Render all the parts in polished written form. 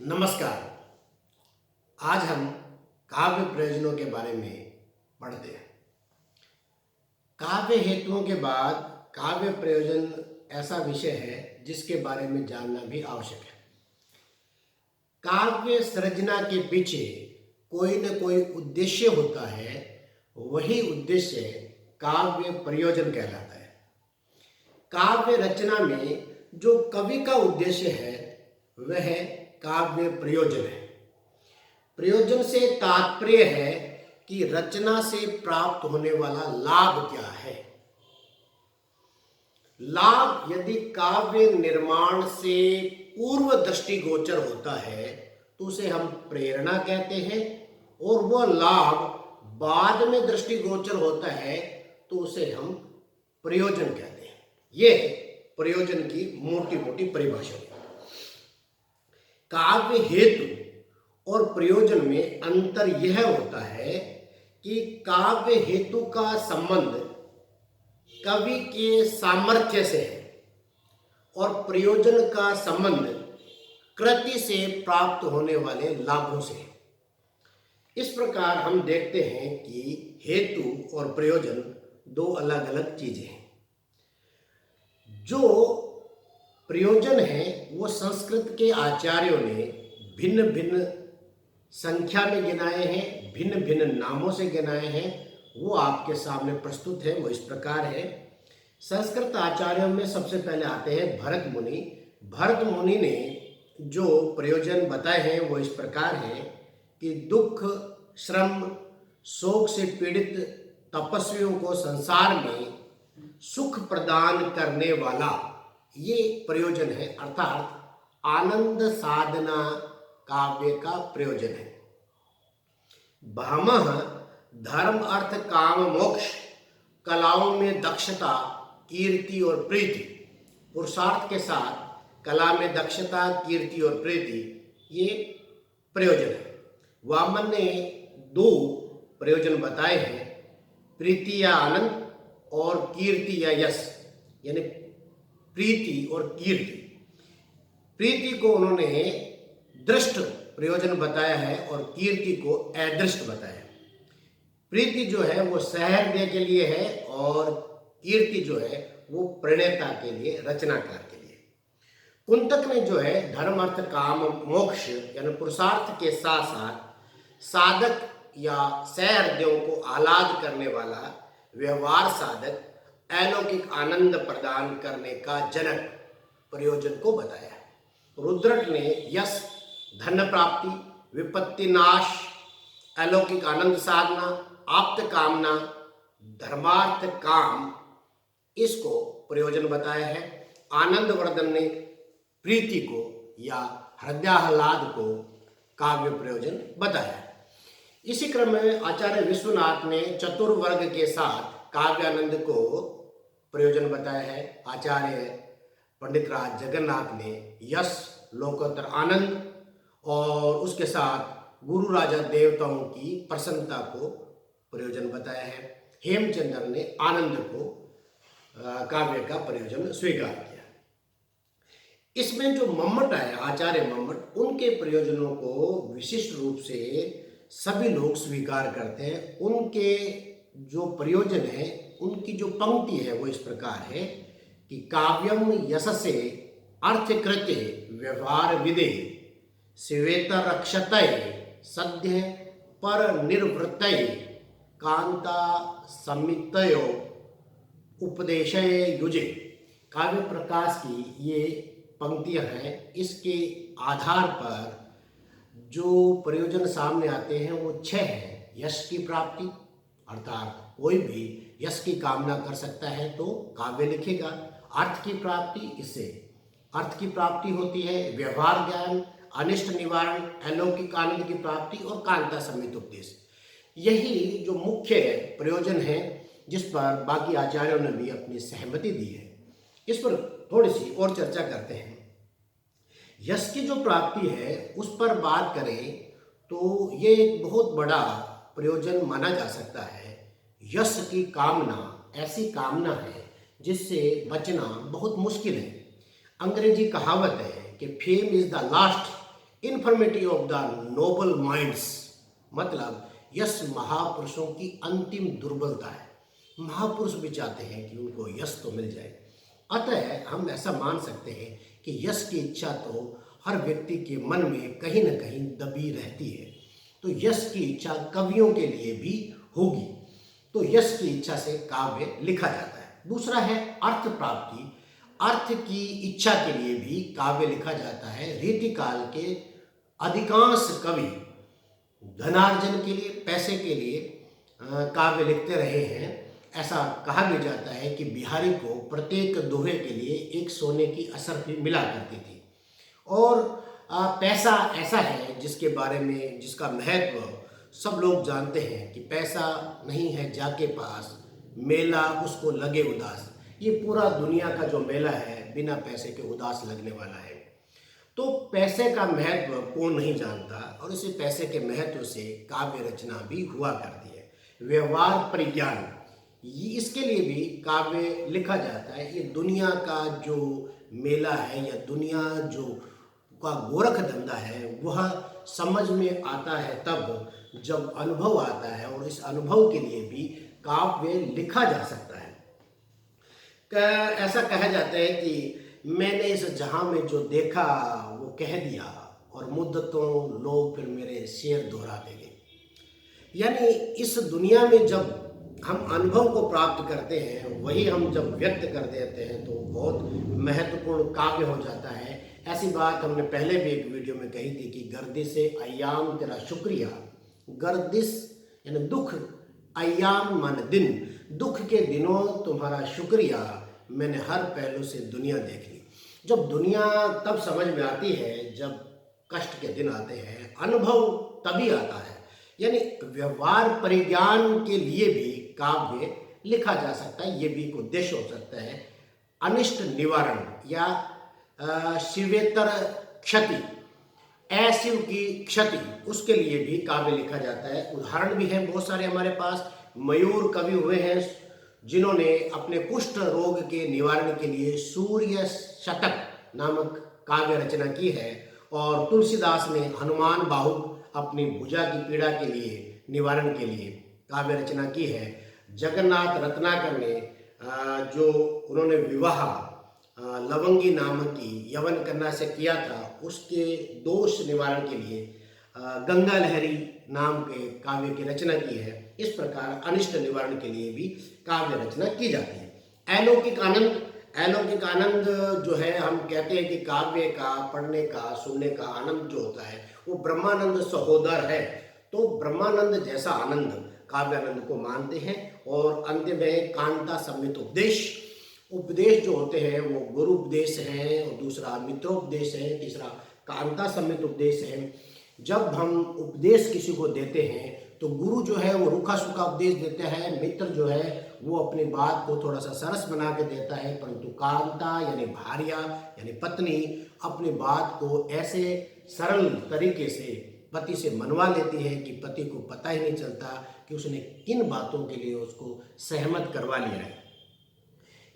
नमस्कार। आज हम काव्य प्रयोजनों के बारे में पढ़ते हैं। काव्य हेतुओं के बाद काव्य प्रयोजन ऐसा विषय है जिसके बारे में जानना भी आवश्यक है। काव्य सृजना के पीछे कोई न कोई उद्देश्य होता है, वही उद्देश्य काव्य प्रयोजन कहलाता है। काव्य रचना में जो कवि का उद्देश्य है वह काव्य प्रयोजन है। प्रयोजन से तात्पर्य है कि रचना से प्राप्त होने वाला लाभ क्या है। लाभ यदि काव्य निर्माण से पूर्व दृष्टिगोचर होता है तो उसे हम प्रेरणा कहते हैं, और वह लाभ बाद में दृष्टिगोचर होता है तो उसे हम प्रयोजन कहते हैं। यह प्रयोजन की मोटी मोटी परिभाषा है। काव्य हेतु और प्रयोजन में अंतर यह होता है कि काव्य हेतु का संबंध कवि के सामर्थ्य से है और प्रयोजन का संबंध कृति से प्राप्त होने वाले लाभों से है। इस प्रकार हम देखते हैं कि हेतु और प्रयोजन दो अलग अलग चीजें हैं। जो प्रयोजन है वो संस्कृत के आचार्यों ने भिन्न भिन्न संख्या में गिनाए हैं, भिन्न भिन्न नामों से गिनाए हैं। वो आपके सामने प्रस्तुत है। वो इस प्रकार है। संस्कृत आचार्यों में सबसे पहले आते हैं भरत मुनि। भरत मुनि ने जो प्रयोजन बताए हैं वो इस प्रकार है कि दुख, श्रम, शोक से पीड़ित तपस्वियों को संसार में सुख प्रदान करने वाला ये प्रयोजन है, अर्थात आनंद साधना काव्य का प्रयोजन है। भामह धर्म, अर्थ, काम, मोक्ष, कलाओं में दक्षता, कीर्ति और प्रीति, पुरुषार्थ के साथ कला में दक्षता, कीर्ति और प्रीति, ये प्रयोजन है। वामन ने दो प्रयोजन बताए हैं, प्रीति या आनंद और कीर्ति या यश, यानी प्रीति और कीर्ति। प्रीति को उन्होंने दृष्ट प्रयोजन बताया है और कीर्ति को अदृष्ट बताया है। प्रीति जो है वो सहृदय के लिए है और कीर्ति जो है वो प्रणेता के लिए, रचनाकार के लिए। कुंतक ने जो है धर्म, अर्थ, काम, मोक्ष यानी पुरुषार्थ के साथ साथ साधक या सहृदयों को आह्लाद करने वाला व्यवहार साधक, अलौकिक आनंद प्रदान करने का जनक प्रयोजन को बताया है। रुद्रट ने यश, धन प्राप्ति, विपत्ति नाश, अलौकिक आनंद साधना, आप्त कामना, धर्मार्थ काम, इसको प्रयोजन बताया है। आनंद वर्धन ने प्रीति को या हृदयाह्लाद को काव्य प्रयोजन बताया है। इसी क्रम में आचार्य विश्वनाथ ने चतुर्वर्ग के साथ काव्यानंद को प्रयोजन बताया है। आचार्य पंडित राज जगन्नाथ ने यश, लोकोत्तर आनंद और उसके साथ गुरु राजा देवताओं की प्रसन्नता को प्रयोजन बताया है। हेमचंद्र ने आनंद को काव्य का प्रयोजन स्वीकार किया। इसमें जो मम्मट आए, आचार्य मम्मट, उनके प्रयोजनों को विशिष्ट रूप से सभी लोग स्वीकार करते हैं। उनके जो प्रयोजन है, उनकी जो पंक्ति है वो इस प्रकार है कि काव्यम यशसे अर्थकृते व्यवहार विदे शिवेतर रक्षतय सद्य पर निर्वृतय कांता समितयो उपदेशय युजे। काव्य प्रकाश की ये पंक्तियां हैं। इसके आधार पर जो प्रयोजन सामने आते हैं वो 6 हैं। यश की प्राप्ति, अर्थात कोई भी यश की कामना कर सकता है तो काव्य लिखेगा। अर्थ की प्राप्ति, इससे अर्थ की प्राप्ति होती है। व्यवहार ज्ञान, अनिष्ट निवारण, अलौकिक आनंद की प्राप्ति और कांता समित उपदेश, यही जो मुख्य प्रयोजन है जिस पर बाकी आचार्यों ने भी अपनी सहमति दी है। इस पर थोड़ी सी और चर्चा करते हैं। यश की जो प्राप्ति है उस पर बात करें तो ये एक बहुत बड़ा प्रयोजन माना जा सकता है। यश की कामना ऐसी कामना है जिससे बचना बहुत मुश्किल है। अंग्रेजी कहावत है कि fame is the last infirmity of the noble minds, मतलब यश महापुरुषों की अंतिम दुर्बलता है। महापुरुष भी चाहते हैं कि उनको यश तो मिल जाए, अतः हम ऐसा मान सकते हैं कि यश की इच्छा तो हर व्यक्ति के मन में कहीं न कहीं दबी रहती है। तो यश की इच्छा कवियों के लिए भी होगी, तो यश की इच्छा से काव्य लिखा जाता है। दूसरा है अर्थ प्राप्ति। अर्थ की इच्छा के लिए भी काव्य लिखा जाता है। रीतिकाल के अधिकांश कवि धनार्जन के लिए, पैसे के लिए काव्य लिखते रहे हैं। ऐसा कहा भी जाता है कि बिहारी को प्रत्येक दोहे के लिए एक सोने की असरफी मिला करती थी। और पैसा ऐसा है जिसके बारे में, जिसका महत्व सब लोग जानते हैं कि पैसा नहीं है जाके पास, मेला उसको लगे उदास। ये पूरा दुनिया का जो मेला है बिना पैसे के उदास लगने वाला है। तो पैसे का महत्व कौन नहीं जानता, और इसी पैसे के महत्व से काव्य रचना भी हुआ करती है। व्यवहार परिज्ञान, इसके लिए भी काव्य लिखा जाता है। ये दुनिया का जो मेला है या दुनिया जो का गोरख धंधा है वह समझ में आता है तब जब अनुभव आता है, और इस अनुभव के लिए भी काव्य लिखा जा सकता है। ऐसा कहा जाता है कि मैंने इस जहां में जो देखा वो कह दिया, और मुद्दतों लोग फिर मेरे शेर दोहरा देंगे। यानी इस दुनिया में जब हम अनुभव को प्राप्त करते हैं, वही हम जब व्यक्त कर देते हैं तो बहुत महत्वपूर्ण काव्य हो जाता है। ऐसी बात हमने पहले भी एक वीडियो में कही थी कि गर्दिश अय्याम तेरा शुक्रिया। गर्दिश यानी दुख, अय्याम माने दिन, दुख के दिनों तुम्हारा शुक्रिया, मैंने हर पहलू से दुनिया देख ली। जब दुनिया तब समझ में आती है जब कष्ट के दिन आते हैं, अनुभव तभी आता है। यानी व्यवहार परिज्ञान के लिए भी काव्य लिखा जा सकता है। ये भी एक उद्देश्य हो सकता है। अनिष्ट निवारण या शिवेतर क्षति, अशिव की क्षति, उसके लिए भी काव्य लिखा जाता है। उदाहरण भी है बहुत सारे हमारे पास। मयूर कवि हुए हैं जिन्होंने अपने कुष्ठ रोग के निवारण के लिए सूर्य शतक नामक काव्य रचना की है। और तुलसीदास ने हनुमान बाहुक अपनी भुजा की पीड़ा के लिए, निवारण के लिए काव्य रचना की है। जगन्नाथ रत्नाकर ने जो उन्होंने विवाह लवंगी नाम की यवन कन्या से किया था, उसके दोष निवारण के लिए गंगा लहरी नाम के काव्य की रचना की है। इस प्रकार अनिष्ट निवारण के लिए भी काव्य रचना की जाती है। अलौकिक आनंद, अलौकिक आनंद जो है, हम कहते हैं कि काव्य का पढ़ने का, सुनने का आनंद जो होता है वो ब्रह्मानंद सहोदर है। तो ब्रह्मानंद जैसा आनंद काव्यानंद को मानते हैं। और अंत में कांता सम्मित उपदेश, उपदेश जो होते हैं वो गुरु उपदेश है, और दूसरा मित्रोपदेश है, तीसरा कांता सम्मित उपदेश है। जब हम उपदेश किसी को देते हैं तो गुरु जो है वो रूखा सूखा उपदेश देता है, मित्र जो है वो अपनी बात को थोड़ा सा सरस बना के देता है, परंतु कांता यानी भार्या यानी पत्नी अपनी बात को ऐसे सरल तरीके से पति से मनवा लेती है कि पति को पता ही नहीं चलता कि उसने किन बातों के लिए उसको सहमत करवा लिया है।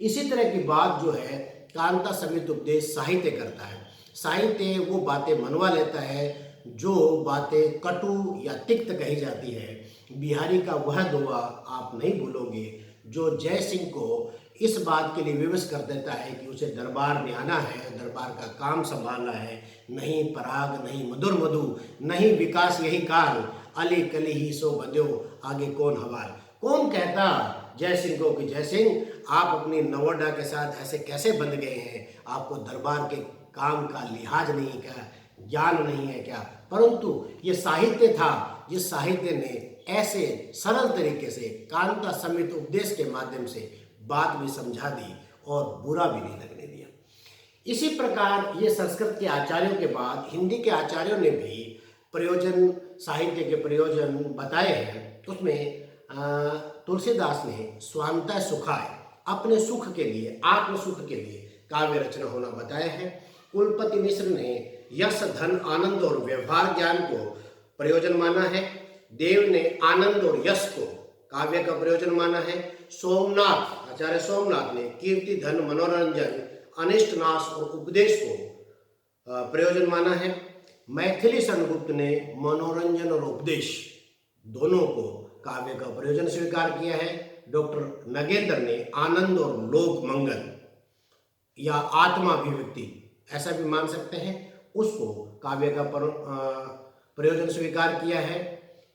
इसी तरह की बात जो है कांता समित उपदेश साहित्य करता है। साहित्य वो बातें मनवा लेता है जो बातें कटु या तिक्त कही जाती है। बिहारी का वह दुआ आप नहीं भूलोगे जो जय सिंह को इस बात के लिए विवश कर देता है कि उसे दरबार में आना है, दरबार का काम संभालना है। नहीं पराग नहीं मधुर मधु, नहीं विकास यही काल, अली कली ही सो बंध्यो, आगे कौन हवाल। कौन कहता जय सिंह को कि जय सिंह आप अपनी नवोडा के साथ ऐसे कैसे बंध गए हैं, आपको दरबार के काम का लिहाज नहीं क्या, ज्ञान नहीं है क्या। परंतु ये साहित्य था, जिस साहित्य ने ऐसे सरल तरीके से कांता समित उपदेश के माध्यम से बात भी समझा दी और बुरा भी नहीं लगने दिया। इसी प्रकार ये संस्कृत के आचार्यों के बाद हिंदी के आचार्यों ने भी प्रयोजन, साहित्य के प्रयोजन बताए हैं। उसमें तुलसीदास ने स्वांतः सुखाय, अपने सुख के लिए, आत्म सुख के लिए काव्य रचना होना बताया है। कुलपति मिश्र ने यश धन आनंद और व्यवहार ज्ञान को प्रयोजन माना है। देव ने आनंद और यश को काव्य का प्रयोजन माना है। सोमनाथ, आचार्य सोमनाथ ने कीर्ति धन मनोरंजन अनिष्ट नाश और उपदेश को प्रयोजन माना है। मैथिली शरणगुप्त ने मनोरंजन और उपदेश दोनों को काव्य का प्रयोजन स्वीकार किया है। डॉक्टर नगेंद्र ने आनंद और लोक मंगल या आत्माभिव्यक्ति, ऐसा भी मान सकते हैं, उसको काव्य का प्रयोजन स्वीकार किया है।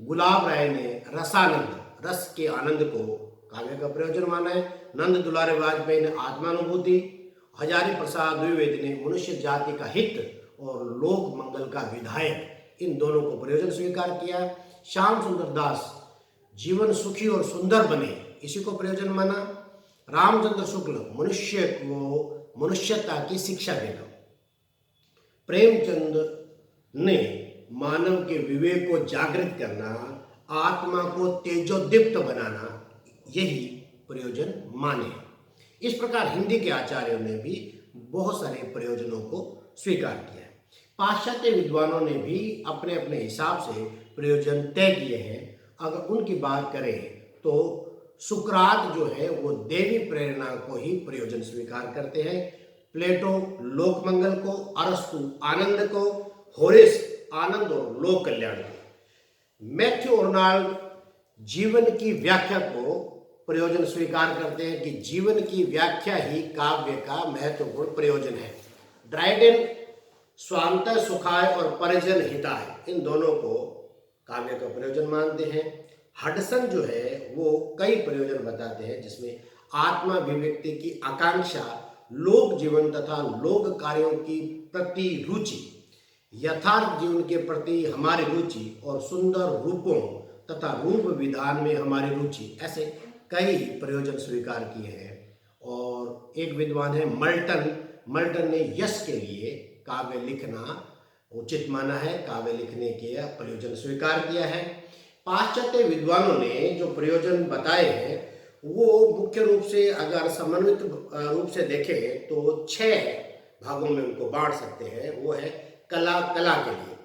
गुलाब राय ने रसानंद, रस के आनंद को काव्य का प्रयोजन माना है। नंद दुलारे वाजपेयी ने आत्मानुभूति, हजारी प्रसाद द्विवेदी ने मनुष्य जाति का हित और लोक मंगल का विधायक, इन दोनों को प्रयोजन स्वीकार किया। श्याम सुंदर दास जीवन सुखी और सुंदर बने, इसी को प्रयोजन माना। रामचंद्र शुक्ल मनुष्य को मनुष्यता की शिक्षा देना। प्रेमचंद ने मानव के विवेक को जागृत करना, आत्मा को तेजोदीप्त बनाना, यही प्रयोजन माने। इस प्रकार हिंदी के आचार्यों ने भी बहुत सारे प्रयोजनों को स्वीकार किया है। पाश्चात्य विद्वानों ने भी अपने अपने हिसाब से प्रयोजन तय किए हैं। अगर उनकी बात करें तो सुकरात जो है वो देवी प्रेरणा को ही प्रयोजन स्वीकार करते हैं। प्लेटो लोकमंगल को, अरस्तु आनंद को, होरेस आनंद और लोक कल्याण को। मैथ्यू आर्नल्ड जीवन की व्याख्या को प्रयोजन स्वीकार करते हैं कि जीवन की व्याख्या ही काव्य का महत्वपूर्ण प्रयोजन है। ड्राइडेन स्वांतः सुखाय और परिजन हिताय, इन दोनों को काव्य का प्रयोजन मानते हैं। हडसन जो है वो कई प्रयोजन बताते हैं, जिसमें आत्माभिव्यक्ति की आकांक्षा, लोक जीवन तथा लोक कार्यों की प्रति रुचि, यथार्थ जीवन के प्रति हमारी रुचि और सुंदर रूपों तथा रूप विधान में हमारी रुचि, ऐसे कई प्रयोजन स्वीकार किए हैं। और एक विद्वान है मल्टन ने यश के लिए काव्य लिखना उचित माना है, काव्य लिखने के प्रयोजन स्वीकार किया है। पाश्चात्य विद्वानों ने जो प्रयोजन बताए हैं वो मुख्य रूप से अगर समन्वित रूप से देखें तो 6 भागों में उनको बांट सकते हैं। वो है कला के लिए।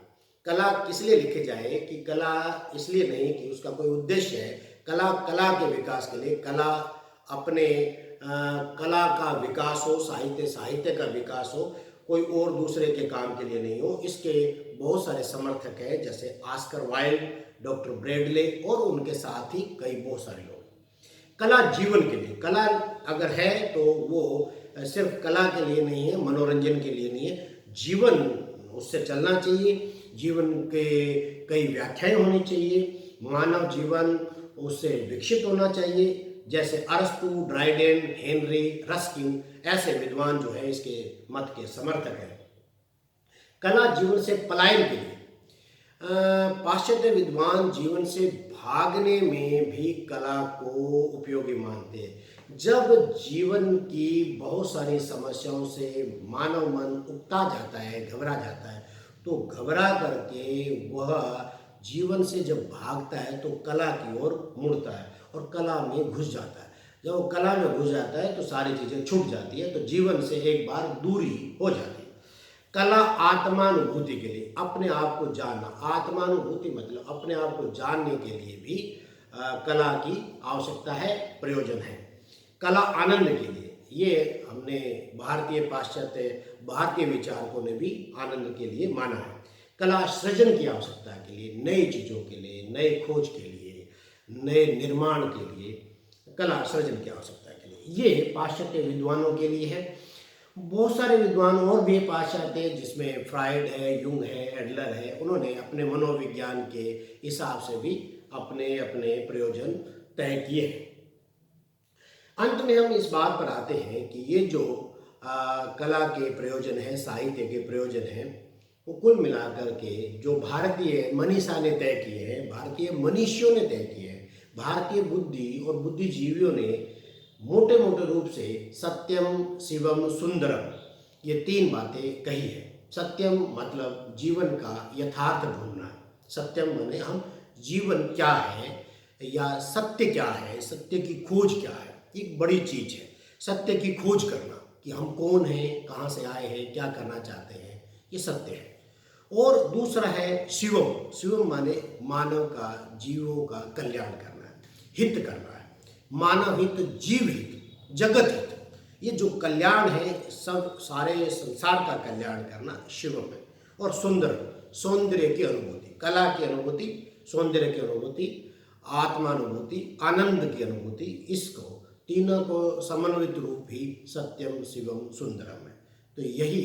कला किस लिए लिखी जाए कि कला इसलिए नहीं कि उसका कोई उद्देश्य है, कला के विकास के लिए, कला अपने कला का विकास हो, साहित्य का विकास हो, कोई और दूसरे के काम के लिए नहीं हो। इसके बहुत सारे समर्थक हैं, जैसे ऑस्कर वाइल्ड, डॉक्टर ब्रैडले और उनके साथ ही कई बहुत सारे लोग। कला जीवन के लिए, कला अगर है तो वो सिर्फ कला के लिए नहीं है, मनोरंजन के लिए नहीं है, जीवन उससे चलना चाहिए, जीवन के कई व्याख्याएं होनी चाहिए, मानव जीवन उससे विकसित होना चाहिए। जैसे अरस्तु, ड्राइडेन, हेनरी, रस्किन, ऐसे विद्वान जो है इसके मत के समर्थक हैं। कला जीवन से पलायन के लिए, पाश्चात्य विद्वान जीवन से भागने में भी कला को उपयोगी मानते हैं। जब जीवन की बहुत सारी समस्याओं से मानव मन उकता जाता है, घबरा जाता है, तो घबरा करके वह जीवन से जब भागता है तो कला की ओर मुड़ता है और कला में घुस जाता है। जब वो कला में घुस जाता है तो सारी चीज़ें छूट जाती है, तो जीवन से एक बार दूरी हो जाती है। कला आत्मानुभूति के लिए, अपने आप को जानना, आत्मानुभूति मतलब अपने आप को जानने के लिए भी कला की आवश्यकता है, प्रयोजन है। कला आनंद के लिए, ये हमने भारतीय विचारकों ने भी आनंद के लिए माना है। कला सृजन की आवश्यकता के लिए, नई चीज़ों के लिए, नए खोज के लिए, नए निर्माण के लिए, कला सृजन की आवश्यकता के लिए, ये पाश्चात्य विद्वानों के लिए है। बहुत सारे विद्वान और भी पाश्चात्य, जिसमें फ्राइड है, यूंग है, एडलर है, उन्होंने अपने मनोविज्ञान के हिसाब से भी अपने अपने प्रयोजन तय किए हैं। अंत में हम इस बात पर आते हैं कि ये जो कला के प्रयोजन हैं, साहित्य के प्रयोजन हैं, वो कुल मिलाकर के जो भारतीय मनीषा ने तय किए हैं, भारतीय मनीषियों ने तय किए हैं, भारतीय बुद्धि और बुद्धिजीवियों ने मोटे मोटे रूप से सत्यम, शिवम, सुंदरम, ये 3 बातें कही है। सत्यम मतलब जीवन का यथार्थ ढूंढना, सत्यम माने हम जीवन क्या है या सत्य क्या है, सत्य की खोज क्या है, एक बड़ी चीज है सत्य की खोज करना, कि हम कौन हैं, कहाँ से आए हैं, क्या करना चाहते हैं, ये सत्य है। और दूसरा है शिवम, शिवम माने मानव का, जीवों का कल्याण करना है, हित करना है, मानव हित, जीव हित, जगत हित, ये जो कल्याण है, सब सारे संसार का कल्याण करना शिवम है। और सुंदर, सौंदर्य की अनुभूति, कला की अनुभूति, सौंदर्य की अनुभूति, आत्मानुभूति, आनंद की अनुभूति, इसको तीनों को समन्वित रूप ही सत्यम शिवम सुंदरम है। तो यही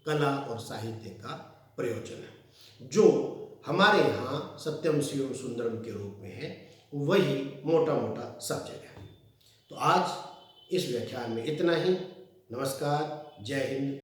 कला और साहित्य का प्रयोजन है। जो हमारे यहाँ सत्यम शिवम सुंदरम के रूप में है, वही मोटा मोटा सब जगह है। तो आज इस व्याख्यान में इतना ही। नमस्कार, जय हिंद।